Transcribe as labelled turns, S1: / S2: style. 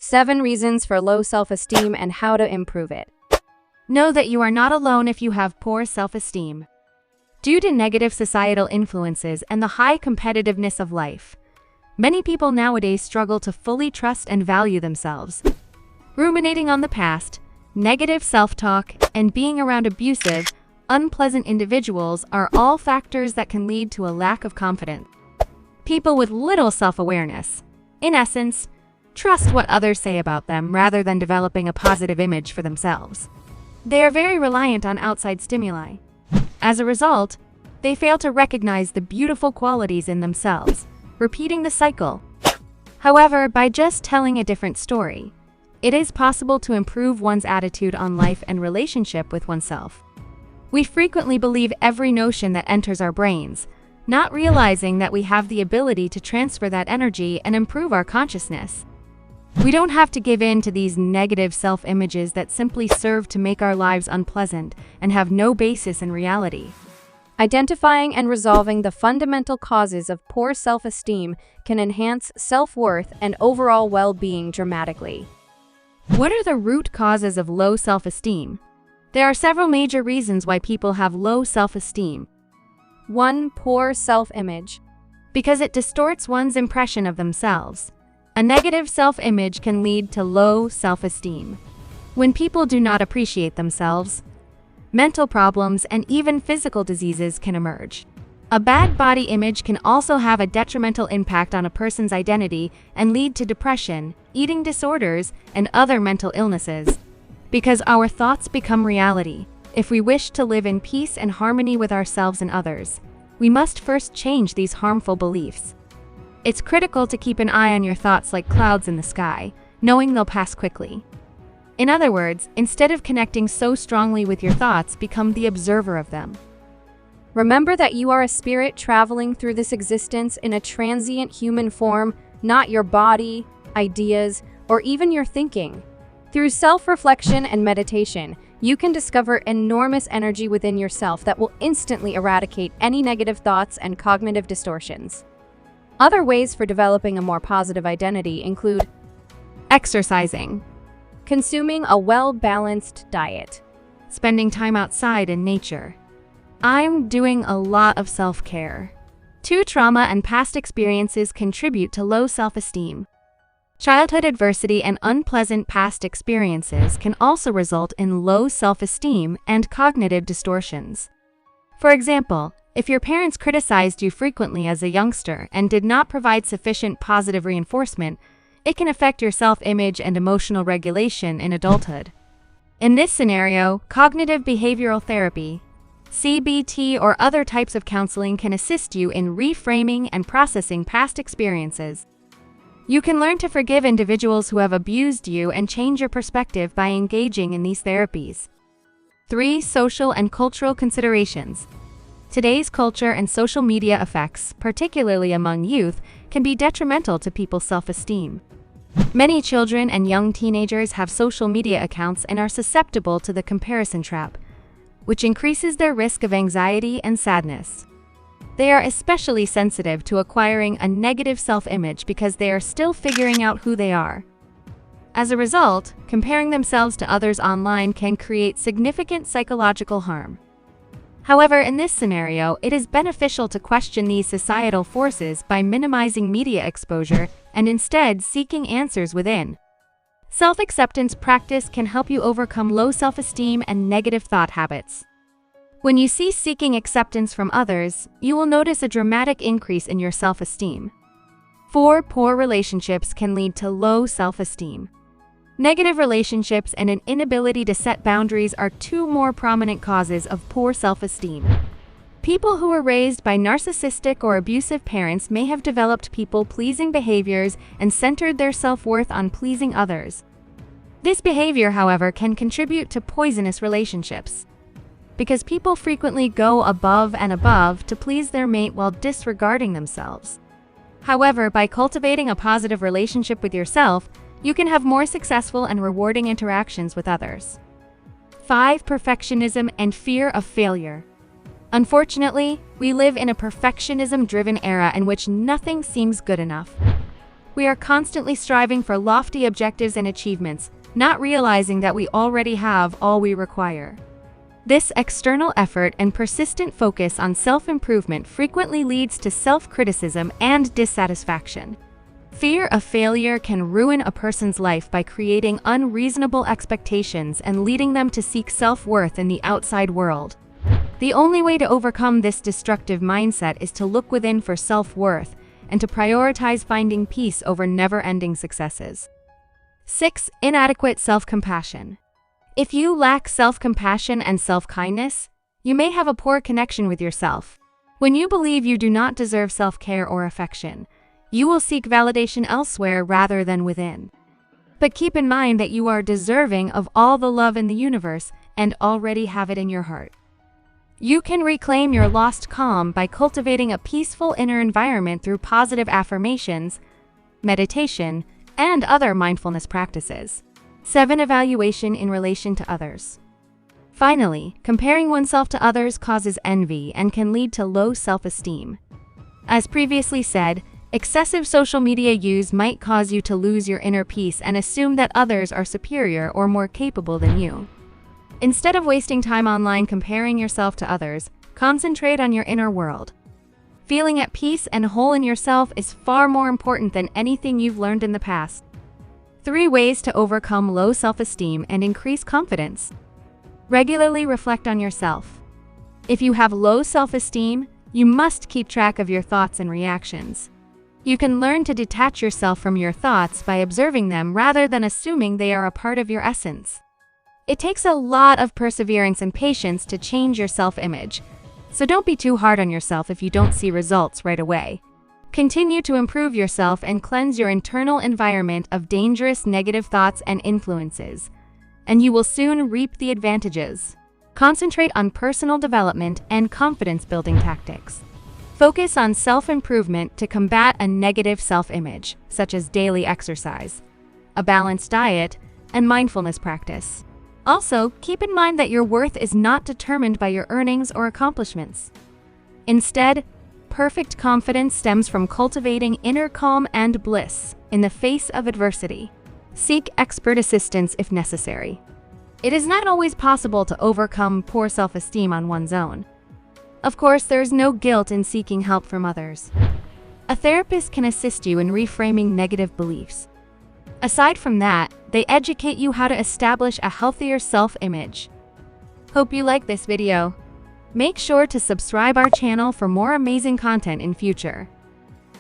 S1: 7 reasons for low self-esteem and how to improve it.
S2: Know that you are not alone if you have poor self-esteem. Due to negative societal influences and the high competitiveness of life, many people nowadays struggle to fully trust and value themselves. Ruminating on the past, negative self-talk, and being around abusive, unpleasant individuals are all factors that can lead to a lack of confidence. People with little self-awareness, in essence, trust what others say about them rather than developing a positive image for themselves. They are very reliant on outside stimuli. As a result, they fail to recognize the beautiful qualities in themselves, repeating the cycle. However, by just telling a different story, it is possible to improve one's attitude on life and relationship with oneself. We frequently believe every notion that enters our brains, not realizing that we have the ability to transfer that energy and improve our consciousness. We don't have to give in to these negative self-images that simply serve to make our lives unpleasant and have no basis in reality.
S1: Identifying and resolving the fundamental causes of poor self-esteem can enhance self-worth and overall well-being dramatically.
S2: What are the root causes of low self-esteem? There are several major reasons why people have low self-esteem.
S1: 1. Poor self-image.
S2: Because it distorts one's impression of themselves. A negative self-image can lead to low self-esteem. When people do not appreciate themselves, mental problems and even physical diseases can emerge. A bad body image can also have a detrimental impact on a person's identity and lead to depression, eating disorders, and other mental illnesses. Because our thoughts become reality. If we wish to live in peace and harmony with ourselves and others, we must first change these harmful beliefs. It's critical to keep an eye on your thoughts like clouds in the sky, knowing they'll pass quickly. In other words, instead of connecting so strongly with your thoughts, become the observer of them.
S1: Remember that you are a spirit traveling through this existence in a transient human form, not your body, ideas, or even your thinking. Through self-reflection and meditation, you can discover enormous energy within yourself that will instantly eradicate any negative thoughts and cognitive distortions. Other ways for developing a more positive identity include
S2: Exercising,
S1: consuming a well-balanced diet,
S2: spending time outside in nature. I'm doing a lot of self-care. 2. Trauma and past experiences contribute to low self-esteem. Childhood adversity and unpleasant past experiences can also result in low self-esteem and cognitive distortions. For example, if your parents criticized you frequently as a youngster and did not provide sufficient positive reinforcement, it can affect your self-image and emotional regulation in adulthood. In this scenario, cognitive behavioral therapy, CBT, or other types of counseling can assist you in reframing and processing past experiences. You can learn to forgive individuals who have abused you and change your perspective by engaging in these therapies. 3. Social and cultural considerations. Today's culture and social media effects, particularly among youth, can be detrimental to people's self-esteem. Many children and young teenagers have social media accounts and are susceptible to the comparison trap, which increases their risk of anxiety and sadness. They are especially sensitive to acquiring a negative self-image because they are still figuring out who they are. As a result, comparing themselves to others online can create significant psychological harm. However, in this scenario, it is beneficial to question these societal forces by minimizing media exposure and instead seeking answers within. Self-acceptance practice can help you overcome low self-esteem and negative thought habits. When you cease seeking acceptance from others, you will notice a dramatic increase in your self-esteem. 4. Poor relationships can lead to low self-esteem. Negative relationships and an inability to set boundaries are 2 more prominent causes of poor self-esteem. People who were raised by narcissistic or abusive parents may have developed people-pleasing behaviors and centered their self-worth on pleasing others. This behavior, however, can contribute to poisonous relationships, because people frequently go above and above to please their mate while disregarding themselves. However, by cultivating a positive relationship with yourself, you can have more successful and rewarding interactions with others. 5. Perfectionism and fear of failure. Unfortunately, we live in a perfectionism-driven era in which nothing seems good enough. We are constantly striving for lofty objectives and achievements, not realizing that we already have all we require. This external effort and persistent focus on self-improvement frequently leads to self-criticism and dissatisfaction. Fear of failure can ruin a person's life by creating unreasonable expectations and leading them to seek self-worth in the outside world. The only way to overcome this destructive mindset is to look within for self-worth and to prioritize finding peace over never-ending successes. 6. Inadequate self-compassion. If you lack self-compassion and self-kindness, you may have a poor connection with yourself. When you believe you do not deserve self-care or affection, you will seek validation elsewhere rather than within. But keep in mind that you are deserving of all the love in the universe and already have it in your heart. You can reclaim your lost calm by cultivating a peaceful inner environment through positive affirmations, meditation, and other mindfulness practices. 7. Evaluation in relation to others. Finally, comparing oneself to others causes envy and can lead to low self-esteem. As previously said, excessive social media use might cause you to lose your inner peace and assume that others are superior or more capable than you. Instead of wasting time online comparing yourself to others, concentrate on your inner world. Feeling at peace and whole in yourself is far more important than anything you've learned in the past. 3 ways to overcome low self-esteem and increase confidence. Regularly reflect on yourself. If you have low self-esteem, you must keep track of your thoughts and reactions. You can learn to detach yourself from your thoughts by observing them rather than assuming they are a part of your essence. It takes a lot of perseverance and patience to change your self-image, so don't be too hard on yourself if you don't see results right away. Continue to improve yourself and cleanse your internal environment of dangerous negative thoughts and influences, and you will soon reap the advantages. Concentrate on personal development and confidence-building tactics. Focus on self-improvement to combat a negative self-image, such as daily exercise, a balanced diet, and mindfulness practice. Also, keep in mind that your worth is not determined by your earnings or accomplishments. Instead, perfect confidence stems from cultivating inner calm and bliss in the face of adversity. Seek expert assistance if necessary. It is not always possible to overcome poor self-esteem on one's own. Of course, there is no guilt in seeking help from others. A therapist can assist you in reframing negative beliefs. Aside from that, they educate you how to establish a healthier self-image. Hope you like this video. Make sure to subscribe our channel for more amazing content in future.